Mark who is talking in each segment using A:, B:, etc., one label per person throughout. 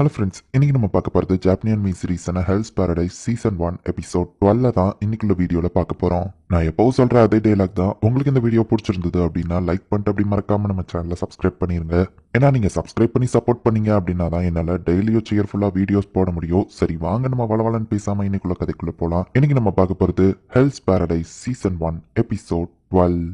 A: Hello friends, இன்னைக்கு நம்ம பார்க்க போகிறது ஜாப்பனியன் மீ சீரீஸான ஹெல்ஸ் பாரடைஸ் சீசன் 1 எபிசோட் 12 தான் இன்னைக்குள்ள வீடியோவில் பார்க்க போகிறோம். நான் எப்போவும் சொல்கிற அதே டைலாக் தான். உங்களுக்கு இந்த வீடியோ பிடிச்சிருந்தது அப்படின்னா லைக் பண்ணிட்டு அப்படி மறக்காம நம்ம சேனலை சப்ஸ்கிரைப் பண்ணிருங்க. ஏன்னா நீங்கள் சப்ஸ்கிரைப் பண்ணி சப்போர்ட் பண்ணீங்க அப்படின்னா தான் என்னால் டெய்லியும் சியர்ஃபுல்லாக வீடியோஸ் போட முடியும். சரி வாங்க நம்ம வளவலன்னு பேசாமல் இன்னைக்குள்ள கதைக்குள்ளே போகலாம். இன்னைக்கு நம்ம பார்க்க போகிறது ஹெல்ஸ் பாரடைஸ் சீசன் 1 எபிசோட் 12.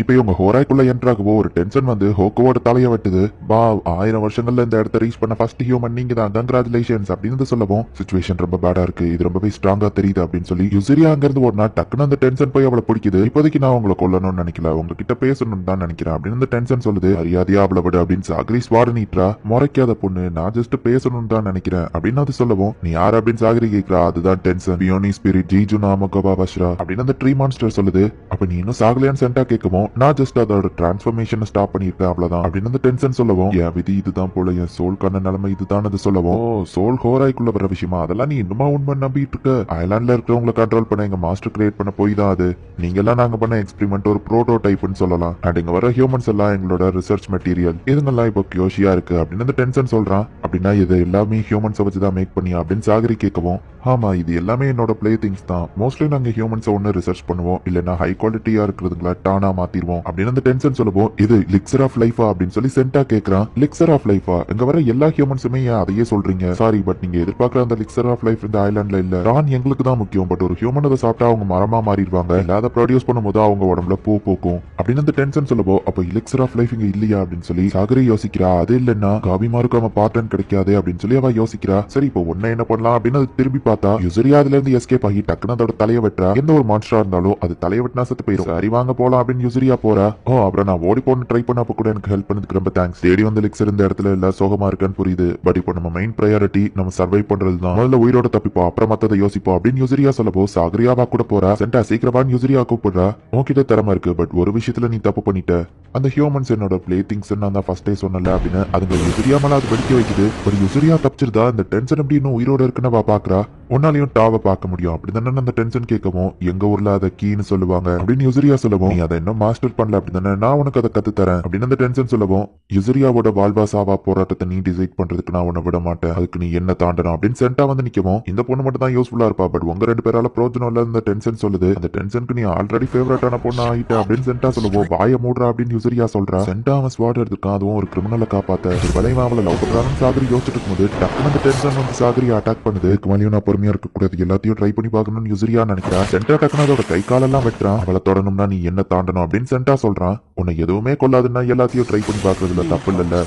A: இப்ப இவங்க ஹோராய்க்குள்ள என்ட்ராகவோ ஒரு டென்ஷன் வந்து ஹோக்கோவோட தலைய வெட்டுது. பா 1000 வருஷங்கள்ல இந்த இடத்த ரீச் பண்ண ஃபர்ஸ்ட் ஹியூமன் நீங்க தான், கங்க்ராச்சுலேஷன்ஸ் அப்படின்னு சொல்லவும் சிச்சுவேஷன் ரொம்ப பேடா இருக்கு, இது ரொம்பவே ஸ்ட்ராங்கா தெரியுது அப்படின்னு சொல்லி யுசிரியா அங்க இருந்து ஓடினா டக்குன்னு அந்த டென்ஷன் போய் அவளை பிடிக்குது. இப்போதைக்கு நான் உங்களை கொல்லணும்னு நினைக்கல, உங்ககிட்ட பேசணும்னு தான் நினைக்கிறேன் அப்படின்னு அந்த டென்ஷன் சொல்லுது. மரியாதையா அவளை விடு அப்படின்னு சாகரி ஸ்வாடு நீட்ரா. முறைக்காத பொண்ணு, நான் ஜஸ்ட் பேசணும்னு தான் நினைக்கிறேன் அப்படின்னு அது சொல்லவும் நீ யார் அப்படின்னு சாகரி கேட்கிறா. அதுதான் டென்ஷன், பியோனி ஸ்பிரிட் ஜீஜு நாமகோபா வஷ்ரா அப்படின்னு அந்த ட்ரீ மான்ஸ்டர் சொல்லுது. அப்ப நீ இன்னும் சாகலையான்னு சென்டா கேட்கவும் நான் ஜஸ்ட் அதோட டிரான்ஸ்ஃபர்மேஷன் ஸ்டாப் பண்ணிருக்கேன் அவ்வளவுதான் அப்படின்னு அந்த டென்ஷன் சொல்லவும் என் விதி இதுதான் போல, என் சோல்கான நிலைமை இதுதான் அது சொல்லவும் சோல் ஹோராய்க்குள்ள வர விஷயமா அதெல்லாம் நீ இன்னுமா உண்மை நம்பிட்டு இருக்க? ஐலாண்ட்ல இருக்கிறவங்களை கண்ட்ரோல் பண்ண எங்க மாஸ்டர் கிரியேட் பண்ண போய் தான் அது. நீங்க எல்லாம் நாங்க பண்ண எக்ஸ்பெரிமெண்ட் ஒரு ப்ரோட்டோடைப்னு சொல்லலாம். அண்ட் இங்க வர ஹியூமன்ஸ் எல்லாம் எங்களோட ரிசர்ச் மெட்டீரியல், இதுங்கெல்லாம் இப்போ கியோஷியா இருக்கு அப்படின்னு அந்த டென்ஷன் சொல்றான். அப்படின்னா இது எல்லாமே ஹியூமன்ஸை வச்சுதான் மேக் பண்ணியா அப்படின்னு சாகரி கேட்கவும் ஆமா இது எல்லாமே என்னோட பிளே திங்ஸ் தான். மோஸ்ட்லி நாங்க ஹியூமன்ஸை ஒன்னு ரிசர்ச் பண்ணுவோம், இல்லைன்னா ஹை குவாலிட்டியா இருக்கிறதுங்களா டானா மாத்திடுவோம் அப்படின்னு அந்த டென்ஷன் சொல்லுவோம். இது லிக்சர் ஆஃப் லைஃபா அப்படின்னு சொல்லி சென்டா கேக்குறான். லிக்சர் ஆஃப் லைஃபா? இங்க வர எல்லா ஹியூமன்ஸுமே ஏன் அதையே சொல்றீங்க? சாரி பட் நீங்க எதிர்பார்க்குற அந்த லிக்சர் ஆஃப் லைஃப் இந்த ஐலாண்ட்ல இல்ல. ரான் எங்களுக்கு தான் முக்கியம், பட் ஒரு ஹியூமன் அதை சாப்பிட்டா அவங்க மரமா மாறிடுவாங்க, இல்லாத ப்ரொடியூஸ் பண்ணும்போது அவங்க உடம்புல பூ பூக்கும் அப்படின்னு அந்த டென்ஷன் சொல்லுவோம். அப்போ எலிக்சர் ஆஃப் லைஃப் இங்க இல்லையா அப்படின்னு சொல்லி சாகரி யோசிக்கிறா. அது இல்லைன்னா காபிமாருக்கு அவன் பார்ட்டன் கிடைக்காது அப்படின்னு சொல்லி அவ யோசிக்கிறா. சரி இப்போ ஒன்ன என்ன பண்ணலாம் அப்படின்னு அது திரும்பி பார்த்தா யுசரியா அதுல இருந்து எஸ்கேப் ஆகி டக்குன்னு அதோட தலையை வெட்டுறா. எந்த ஒரு மான்ஸ்டரா இருந்தாலும் அது தலையை வெட்டினா செத்து போயிடும். சரி வாங்க போலாம் அப்படின்னு யுசரியா போறா. அப்புறம் நான் ஓடி போன ட்ரை பண்ண அப்ப கூட எனக்கு ஹெல்ப் பண்ணதுக்கு ரொம்ப தேங்க்ஸ். தேடி வந்து லிக்ஸர் இந்த இடத்துல இல்ல, சோகமா இருக்கான்னு புரியுது, பட் இப்போ நம்ம மெயின் ப்ரையாரிட்டி நம்ம சர்வை பண்றது தான். முதல்ல உயிரோட தப்பிப்போம், அப்புறம் மத்ததை யோசிப்போம் அப்படின்னு யுசரியா சொல்லப்போ சாகரியாவா கூட போறா. சென்டா சீக்கிரமான்னு யுசரியா கூப்பிடுறா. உன்கிட்ட திறமை இருக்கு, பட் ஒரு விஷயத்துல நீ தப்பு பண்ணிட்ட. அந்த ஹியூமன்ஸ் என்னோட பிளே திங்ஸ் நான் தான் ஃபர்ஸ்டே சொன்னல அப்படின்னு அதுங்க யுசரியா மேல அது வெடிக்க வைக்குது. ஒரு யுசரியா தப்பிச்சிருந்தா இந்த டென்ஷன் எப்படி இன்னும் உயிரோட இருக்குன்னு பாக்குறா. உன்னாலையும் டாவை பார்க்க முடியும் அப்படிதானே அந்த டென்ஷன் கேட்கவும் எங்க ஊர்ல அதை கீன்னு சொல்லுவாங்க அப்படின்னு யுசரியா சொல்லவும் நீ அதை இன்னும் மாஸ்டர் பண்ணல அப்படிதானே, நான் உனக்கு அதை கத்து தரேன் அப்படின்னு அந்த டென்ஷன் சொல்லவும் யுசரியாவோட வாழ்வா சாவா போராட்டத்தை நீ டிசைட் பண்றதுக்கு நான் உன்னை விட மாட்டேன், அதுக்கு நீ என்ன தாண்டணும் அப்படின்னு சென்டா வந்து நிக்கவும் இந்த பொண்ணு மட்டும் தான் யூஸ்ஃபுல்லா இருப்பா, பட் உங்க ரெண்டு பேரால பிரோஜனம் இல்ல இந்த டென்ஷன் சொல்லுது. அந்த டென்ஷனுக்கு நீ ஆல்ரெடி ஃபேவரட்டான பொண்ணு ஆயிட்ட அப்படின்னு சென்டா சொல்லுவோம். வாய மூடுறா அப்படின்னு யுசரியா சொல்றா. சென்டா அவன் ஸ்வாட் எடுத்துக்கான், அதுவும் ஒரு கிரிமினலை காப்பாத்த ஒரு வலைவா அவளை லவ் பண்றான்னு சாகரி யோசிச்சுட்டு இருக்கும்போது டக்குனு அந்த டென்ஷன் வந்து சாகரி அட்டாக் பண்ணுது. இதுக்கு மேலேயும் நான் பொறுமையா இருக்கக்கூடாது, எல்லாத்தையும் ட்ரை பண்ணி பார்க்கணும்னு யுசரியா நினைக்கிறா. சென்டா டக்குனு அதோட கை காலெல்லாம் வெட்டுறான். அவளை தொடணும்னா நீ என்ன தாண்டணும் அப்படின்னு சென்டா சொல்றான். உன்னை எதுவுமே கொள்ளாதுன்னா எல்லாத்தையும் ட்ரை பண்ணி பார்க்கறதுல தப்பு இல்ல.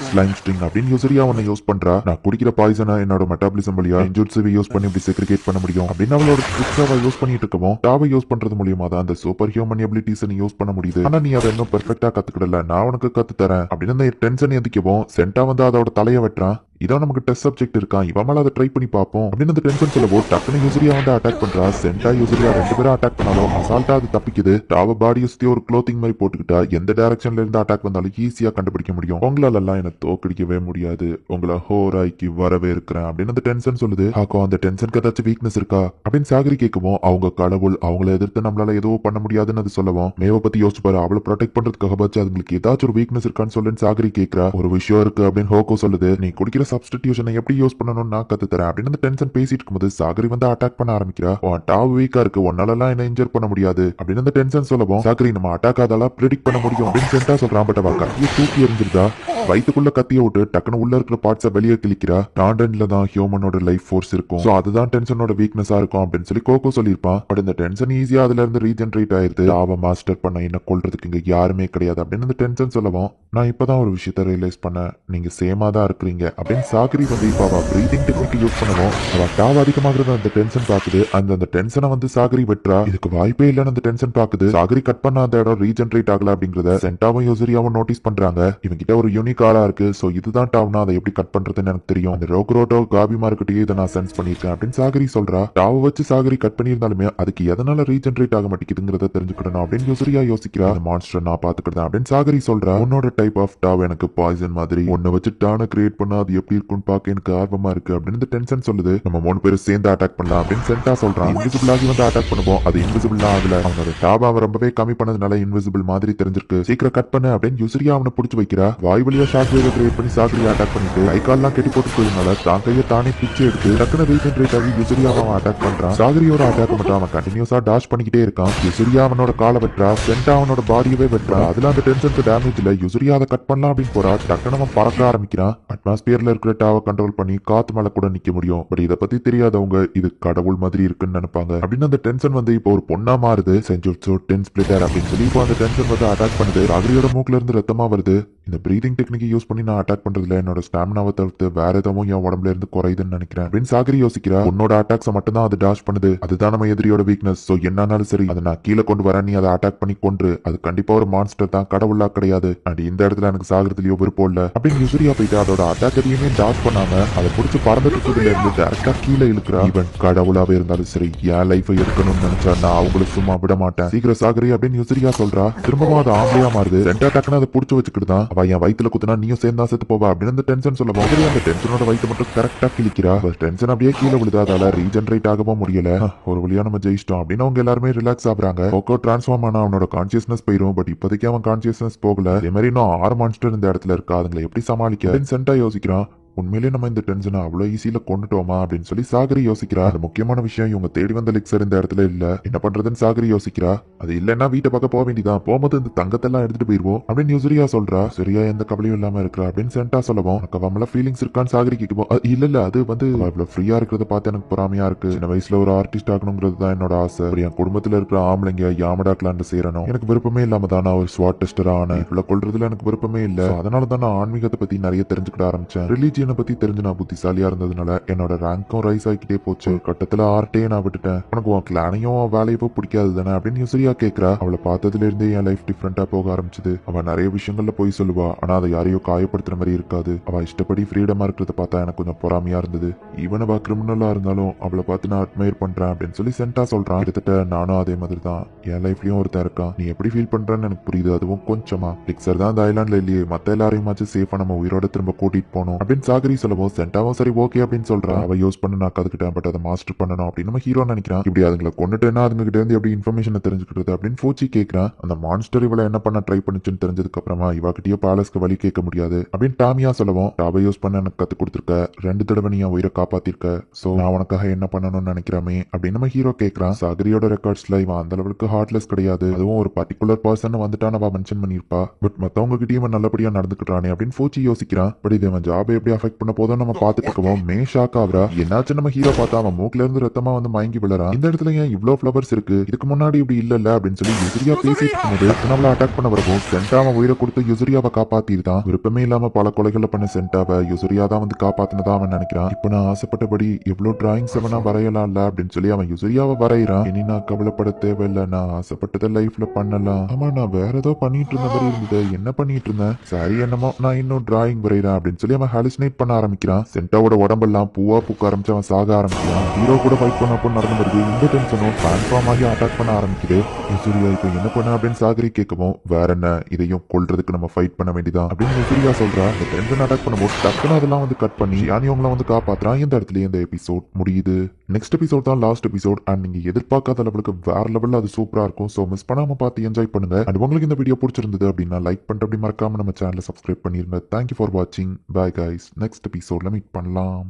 A: ஸ்லைம் ஸ்ட்ரிங் அப்படின்னு யுசரியா உன்னை யூஸ் பண்றா. நான் குடிக்கிற பாய்சனை என்னோட மெட்டாபாலிசம் வழியா இன்ஜுட்ஸுவை யூஸ் பண்ணி இப்படி செக்ரிகேட் பண்ண முடியும் அப்படின்னு அவளோட ட்ரிக்ஸாவை யூஸ் பண்ணிட்டு இருக்கவும் டாவை யூஸ் பண்றது மூலியமா தான் அந்த சூப்பர் ஹியூமன் எபிலிட்டிஸ் நீ யூஸ் பண்ண முடியுது. ஆனா நீ அதை இன்னும் பெர்ஃபெக்ட்டா கத்துக்கிடல, நான் உனக்கு கத்து தரேன் அப்படின்னு அந்த டென்ஷன் எதிக்கவும் சென்டா வந்து அதோட தலையை வெட்டுறான். இதான் நமக்கு டெஸ்ட் சப்ஜெக்ட் இருக்கான், இவன் மேல அதை ட்ரை பண்ணி பார்ப்போம் அப்படின்னு அந்த டென்ஷன் சொல்லவும் டக்குனு யூசரியா வந்து அட்டாக் பண்றா. சென்டா யூசரியா ரெண்டு பேரும் அட்டாக் பண்ணாலும் அசால்ட்டா அது தப்பிக்குது. டாவ பாடியை சுத்தி ஒரு க்ளோத்திங் மாதிரி போட்டுக்கிட்டா எந்த டைரக்ஷன்ல இருந்து அட்டாக் வந்தாலும் ஈஸியா கண்டுபிடிக்க முடியும். உங்களால எல்லாம் என்ன தோக்கடிக்கவே முடியாது, உங்களை ஹோராய்க்கு வரவே இருக்கிறேன் அப்படின்னு அந்த டென்ஷன் சொல்லுது. ஆக்கோ அந்த டென்ஷனுக்கு ஏதாச்சும் வீக்னஸ் இருக்கா அப்படின்னு சாகரி கேட்கவும் அவங்க கடவுள், அவங்கள எதிர்த்து நம்மளால எதுவும் பண்ண முடியாதுன்னு அது சொல்லவும் மேவ பத்தி யோசிச்சு பாரு, அவளை ப்ரொடெக்ட் பண்றதுக்காக பாச்சு அதுங்களுக்கு ஏதாச்சும் ஒரு வீக்னஸ் இருக்கான்னு சொல்லுன்னு சாகரி கேட்கிறா. ஒரு விஷயம் இருக்கு அப்படின்னு ஹோக்கோ சொல்லுது. நீ குடிக்கிற சப்ஸ்டிடியூஷனை எப்படி யூஸ் பண்ணணும்னு நான் கத்து தரேன் அப்படின்னு அந்த டென்ஷன் பேசிட்டு இருக்கும்போது சாகரி வந்து அட்டாக் பண்ண ஆரம்பிக்கிறா. டாவ் வீக்கா இருக்கு, உன்னாலலாம் என்ன இன்ஜர் பண்ண முடியாது அப்படின்னு அந்த டென்ஷன் சொல்லவும் சாகரி நம்ம அட்டாக் அதெல்லாம் ப்ரெடிக்ட் பண்ண முடியும் அப்படின்னு சென்டா சொல்றான். பட் அவ கத்தியை தூக்கி எறிஞ்சிருந்தா வயிற்றுக்குள்ள கத்திய விட்டு டக்குனு உள்ள இருக்கிற பார்ட்ஸை வெளியே கிழிக்கிறா. டாண்டன்ல தான் ஹியூமனோட லைஃப் ஃபோர்ஸ் இருக்கும், சோ அதுதான் டென்ஷனோட வீக்னஸா இருக்கும் அப்படின்னு சொல்லி கோகோ சொல்லியிருப்பான். பட் இந்த டென்ஷன் ஈஸியா அதுல இருந்து ரீஜென்ரேட் ஆயிருது. டாவை மாஸ்டர் பண்ண என்ன கொள்றதுக்கு இங்க யாருமே கிடையாது அப்படின்னு அந்த டென்ஷன் சொல்லவும் நான் இப்பதான் ஒரு விஷயத்த ரியலைஸ் பண்ண, நீங்க சேமா தான் இருக்கிறீங்க அப்படின்னு சாகரி வந்து இப்ப அவ பிரீதிங் டெக்னிக் யூஸ் பண்ணவும் அவ டாவ் அதிகமாகிறது அந்த டென்ஷன் பாக்குது. அந்த டென்ஷனை வந்து சாகரி வெட்டுறா. இதுக்கு வாய்ப்பே இல்லைன்னு அந்த டென்ஷன் பாக்குது. சாகரி கட் பண்ண அந்த இடம் ரீஜென்ரேட் ஆகல அப்படிங்கறத சென்டாவும் யூசரியாவும் நோட்டீஸ் பண்றாங்க. இவங்கிட்ட ஒரு யூனிக் ஆளா இருக்கு, சோ இதுதான் டாவ்னா அதை எப்படி கட் பண்றதுன்னு எனக்கு தெரியும், அந்த ரோக்ரோட்டோ காபிமா இருக்கட்டையே இதை நான் சென்ஸ் பண்ணிருக்கேன் அப்படின்னு சாகரி சொல்றா. டாவை வச்சு சாகரி கட் பண்ணியிருந்தாலுமே அதுக்கு எதனால ரீஜென்ரேட் ஆக மாட்டேங்குதுங்கிறத தெரிஞ்சுக்கணும் அப்படின்னு யூசரியா யோசிக்கிறா. அந்த மான்ஸ்டர் நான் பாத்துக்கிட்டேன் அப்படின்னு சாகரி சொல்றா. உன்னோட டைப் ஆஃப் டாவ் எனக்கு பாய்சன் மாதிரி, ஒன்ன வச்சு டானை கிரியேட் பண்ணா அது எப்படி இருக்குன்னு பார்க்க எனக்கு ஆர்வமா இருக்கு அப்படின்னு டென்ஷன் சொல்லுது. நம்ம 3 பேரும் சேர்ந்து அட்டாக் பண்ணலாம் அப்படின்னு சென்டா சொல்றான். இன்விசிபிள் ஆகி வந்து அட்டாக் பண்ணுவோம், அது இன்விசிபிள் ஆகல, அவனோட டாப் அவன் ரொம்பவே கம்மி பண்ணதுனால இன்விசிபிள் மாதிரி தெரிஞ்சிருக்கு, சீக்கிரம் கட் பண்ணு அப்படின்னு யுசரியா அவனை பிடிச்சு வைக்கிறா. வாய் வழியா ஷாக் வேவ் கிரியேட் பண்ணி சாகரியை அட்டாக் பண்ணிட்டு கை கால்லாம் கெட்டி போட்டு போயிருந்தால தான் கையை தானே பிச்சு எடுத்து டக்குனு ரீஜென்ரேட் ஆகி யுசரியா அவன் அட்டாக் பண்றான். சாகரியோட அட்டாக் மட்டும் அவன் கண்டினியூஸா டாஷ் பண்ணிக்கிட்டே இருக்கான். யுசரியா அவனோட காலை வெட்டுறா, சென்டா அவனோட பாடியவே வெட்டுறா. அதுல அந்த டென்ஷனுக்கு டேமேஜ் இல்ல, யுசரியா அதை கட் பண்ணலாம் அப்படின்னு போறா. டக்குனு அவன் பறக்க ஆரம்பிக்கிறான். அட்மாஸ்பியர்ல இருக்கிற டாவை கண்ட்ரோல் பண்ணி காத்து மேல கூட நிக்க முடியும். பட் இதை பத்தி தெரியாதவங்க இது கடவுள் மாதிரி இருக்குன்னு நினைப்பாங்க. அப்படின்னு அந்த டென்ஷன் வந்து இப்போ ஒரு பொண்ணா மாறுது. சென்ஜுட்சு டென் ஸ்பிளிட்டர் அப்படின்னு சொல்லி இப்போ அந்த டென்ஷன் வந்து அட்டாக் பண்ணுது. சாகரியோட மூக்குல இருந்து ரத்தமா வருது. இந்த பிரீதிங் டெக்னிக் யூஸ் பண்ணி நான் அட்டாக் பண்றதுல என்னோட ஸ்டாமினாவை தவிர்த்து வேற எதுவும் என் உடம்புல இருந்து குறையுதுன்னு நினைக்கிறேன் அப்படின்னு சாகரி யோசிக்கிறா. உன்னோட அட்டாக்ஸை மட்டும் தான் அது டாஷ் பண்ணுது, அதுதான் நம்ம எதிரியோட வீக்னஸ். சோ என்னாலும் சரி அதை நான் கீழே கொண்டு வரேன், நீ அதை அட்டாக் பண்ணி கொன்று. அது கண்டிப்பா ஒரு மான்ஸ்டர் தான், கடவுளா கிடையாது. அண்ட் இந்த இடத்துல எனக்கு சாகிறதுலயோ விருப்பம் இல்ல அப்படின்னு யுசரியா போயிட்டு அதோட அட்டாக் எதையுமே டாஷ் பண்ணாம அதை பிடிச்சி பறந்துட்டு இருக்கிறதுல இருந்து டேரக்டா கீழே இழுக்கிறா. ஈவன் கடவுளாவே இருந்தாலும் சரி என் லைஃபை எடுக்கணும்னு நினைச்சா நான் அவங்கள சும்மா விட மாட்டேன், சீக்கிரம் சாகரி அப்படின்னு யுசரியா சொல்றா. திரும்பவும் அது ஆம்பளையா மாறுது. ரெண்டா டக்குன்னு அதை பிடிச்சி வச்சுக்கிட்டுதான் அவ என் வயிற்றுல குத்துனா நீயும் சேர்ந்தா செத்து போவா அப்படின்னு அந்த டென்ஷன் சொல்ல போது அந்த டென்ஷனோட வயிற்று மட்டும் கரெக்டா கிழிக்கிறா. டென்ஷன் அப்படியே கீழே விழுது, அதால ரீஜென்ரேட் ஆகவும் முடியல. ஒரு வழியா நம்ம ஜெயிச்சிட்டோம் அப்படின்னு அவங்க எல்லாருமே ரிலாக்ஸ் ஆகுறாங்க. கோகோ டிரான்ஸ்ஃபார்ம் ஆனா அவனோட கான்சியஸ்னஸ் போயிரும். பட் இப்போதைக்கு அவன் கான்சியஸ்னஸ் போகல. அதே மாதிரி இன்னும் 6 மான்ஸ்டர் இந்த இடத்துல இருக்கா, அதுங்களை எப்படி சமாளிக்க சென்டா யோசிக்கிறான். உண்மையிலேயே நம்ம இந்த டென்ஷனை அவ்வளோ ஈஸியில கொண்டுட்டோமா அப்படின்னு சொல்லி சாகரி யோசிக்கிறா. அது முக்கியமான விஷயம், இவங்க தேடி வந்த லிக்ஸர் இந்த இடத்துல இல்ல, என்ன பண்றதுன்னு சாகரி யோசிக்கிறா. அது இல்லைன்னா வீட்டை பக்கம் போக வேண்டியதான், போகும்போது இந்த தங்கத்தெல்லாம் எடுத்துட்டு போயிருவோம் அப்படின்னு யுசரியா சொல்றா. சரியா எந்த கவலையும் இல்லாம இருக்கிறா அப்படின்னு சென்டா சொல்லவும் அவங்கள ஃபீலிங்ஸ் இருக்கான்னு சாகரி கேட்கும். இல்ல அது வந்து இவ்வளவு ஃப்ரீயா இருக்கிறத பார்த்து எனக்கு பொறாமையா இருக்கு. சின்ன வயசுல ஒரு ஆர்டிஸ்ட் ஆகணுங்கிறது தான் என்னோட ஆசை. என் குடும்பத்துல இருக்கிற ஆம்பளைங்க யாமடா கிளான்ல சேரணும், எனக்கு விருப்பமே இல்லாம தான் நான் ஒரு ஸ்வாட் டெஸ்டர் ஆனேன். இவ்வளவு கொள்றதுல எனக்கு விருப்பமே இல்ல. அதனால தான் நான் ஆன்மீகத்தை பத்தி நிறைய தெரிஞ்சுக்கிட ஆரம்பிச்சேன். ரிலீஜியனை பத்தி தெரிஞ்சு நான் புத்திசாலியா இருந்ததுனால என்னோட ரேங்கும் ரைஸ் ஆகிக்கிட்டே போச்சு. கட்டத்துல ஆர்ட்டே நான் விட்டுட்டேன். உனக்கு உன் கிளானையும் வேலையவோ பிடிக்காது தானே அப்படின்னு யுசரியா கேட்கிறா. அவளை பார்த்ததுல இருந்தே என் லைஃப் டிஃப்ரெண்டா போக ஆரம்பிச்சது. அவ நிறைய விஷயங்கள்ல போய் சொல்லுவா, ஆனா அதை யாரையோ காயப்படுத்துற மாதிரி இருக்காது. அவ இஷ்டப்படி ஃப்ரீடமா இருக்கிறத பார்த்தா எனக்கு கொஞ்சம் பொறாமையா இருந்தது. ஈவன் அவ கிரிமினலா இருந்தாலும் அவளை பார்த்து நான் அட்மையர் பண்றேன் அப்படின்னு சொல்லி சென்டா சொல்றான். கிட்டத்தட்ட நானும் அதே மாதிரி தான், என் லைஃப்லயும் ஒருத்தன் இருக்கான். நீ எப்படி ஃபீல் பண்றன்னு எனக்கு புரியுது, அதுவும் கொஞ்சமா. பிக்சர் தான் அந்த ஐலாண்ட்ல இல்லையே, மத்த எல்லாரையும் சேஃபா நம்ம உயிரோட திரும்ப கூட்டிட்டு போனோம் அப்படின்னு சாகரி சொல்லவும் சென்டாவும் சரி ஓகே அப்படின்னு சொல்றா. அவ யூஸ் பண்ண நான் கத்துக்கிட்டேன், பட் அதை மாஸ்டர் பண்ணணும் அப்படின்னு நம்ம ஹீரோ நினைக்கிறான். இப்படி அதுங்களை கொண்டுட்டேன்னா அதுங்க கிட்ட இருந்து எப்படி இன்ஃபர்மேஷனை தெரிஞ்சுக்கிறது அப்படின்னு ஃபூச்சி கேட்கிறான். அந்த மான்ஸ்டர் இவளை என்ன பண்ண ட்ரை பண்ணுச்சுன்னு தெரிஞ்சதுக்கு அப்புறமா இவகிட்டயோ பேலஸ்க்கு வழி கேட்க முடியாது அப்படின்னு டாமியா சொல்லவும், டாபை யூஸ் பண்ண எனக்கு கத்து கொடுத்துருக்க, 2 தடவை நீ உயிரை காப்பாத்திருக்க, சோ நான் உனக்காக என்ன பண்ணணும்னு நினைக்கிறாமே அப்படின்னு நம்ம ஹீரோ கேட்கிறான். சாகரியோட ரெக்கார்ட்ஸ்ல இவன் அந்த அளவுக்கு ஹார்ட்லெஸ் கிடையாது, அதுவும் ஒரு பர்டிகுலர் பர்சன் வந்துட்டான் அவ மென்ஷன் பண்ணிருப்பா. பட் மத்தவங்க கிட்டயும் இவன் நல்லபடியா நடந்துக்கிறானே அப்படின்னு ஃபூச்சி யோசிக்கிறான். பட் இது அவன் ஜாபை எப்படி அஃபெக்ட் பண்ண போதும் நம்ம பார்த்துட்டு இருக்கோம். மே ஷாக் ஆகுறா. என்னாச்சு நம்ம ஹீரோ பார்த்தா அவன் மூக்குல இருந்து ரத்தமா வந்து மயங்கி விழறான். இந்த இடத்துல ஏன் இவ்ளோ ஃபிளவர்ஸ் இருக்கு, இதுக்கு முன்னாடி இப்படி இல்ல அப்படின்னு சொல்லி யுசரியா பேசிட்டு இருக்கும்போது நம்மள அட்டாக் பண்ண வரவும் சென்டா அவன் உயிரை கொடுத்து யுசரியாவை காப்பாத்திருந்தான். விருப்பமே இல்லாம பல கொலைகளை பண்ண சென்டாவை யுசரியா தான் வந்து காப்பாத்தினதா அவன் நினைக்கிறான். இப்ப நான் ஆசைப்பட்டபடி எவ்வளவு டிராயிங்ஸ் அவனா வரையலாம்ல அப்படின்னு சொல்லி அவன் யுசரியாவை வரைகிறான். இனி நான் கவலைப்பட தேவையில்லை, நான் ஆசைப்பட்டதை லைஃப்ல பண்ணலாம். ஆமா நான் வேற ஏதோ பண்ணிட்டு இருந்த மாதிரி இருந்தது, என்ன பண்ணிட்டு இருந்தேன், சரி என்னமோ நான் இன்னும் டிராயிங் வரைகிறேன் அப்படின்னு சொல்லி அவன் ஹாலுசினேட் பண்ண ஆரம்பிக்கிறான். சென்டாவோட உடம்பெல்லாம் பூவா பூக்க ஆரம்பிச்சு அவன் சாக ஆரம்பிக்கிறான். ஹீரோ கூட ஃபைட் பண்ணப்போ நடந்து வருது. இந்த டென்ஷனும் டிரான்ஸ்ஃபார்ம் ஆகி அட்டாக் பண்ண ஆரம்பிக்குது. யுசரியா இப்போ என்ன பண்ண அப்படின்னு சாகரி கேட்கவும், வேற என்ன, இதையும் கொல்றதுக்கு நம்ம ஃபைட் பண்ண வேண்டியதான் அப்படின்னு யுசரியா சொல்றா. இந்த டென்ஷன் அட்டாக் பண்ணும்போது டக்குன்னு அதெல்லாம் வந்து கட் பண்ணி யானியவங்களாம் வந்து காப்பாத்துறான். இந்த இடத்துல இந்த எபிசோட் முடியுது. நெக்ஸ்ட் எபிசோட் தான் லாஸ்ட் எபிசோட். அண்ட் நீங்க எதிர்பார்க்காத லெவலுக்கு வேற லெவல்ல அது சூப்பரா இருக்கும். ஸோ மிஸ் பண்ணாம பார்த்து என்ஜாய் பண்ணுங்க. அண்ட் உங்களுக்கு இந்த வீடியோ பிடிச்சிருந்தது அப்படின்னா லைக் பண்ணிட்டு அப்படி மறக்காம நம்ம சேனலை சப்ஸ்கிரைப் பண்ணிருங்க. தேங்க்யூ ஃபார் வாட்சிங். பை கைஸ், நெக்ஸ்ட் எபிசோட்ல மீட் பண்ணலாம்.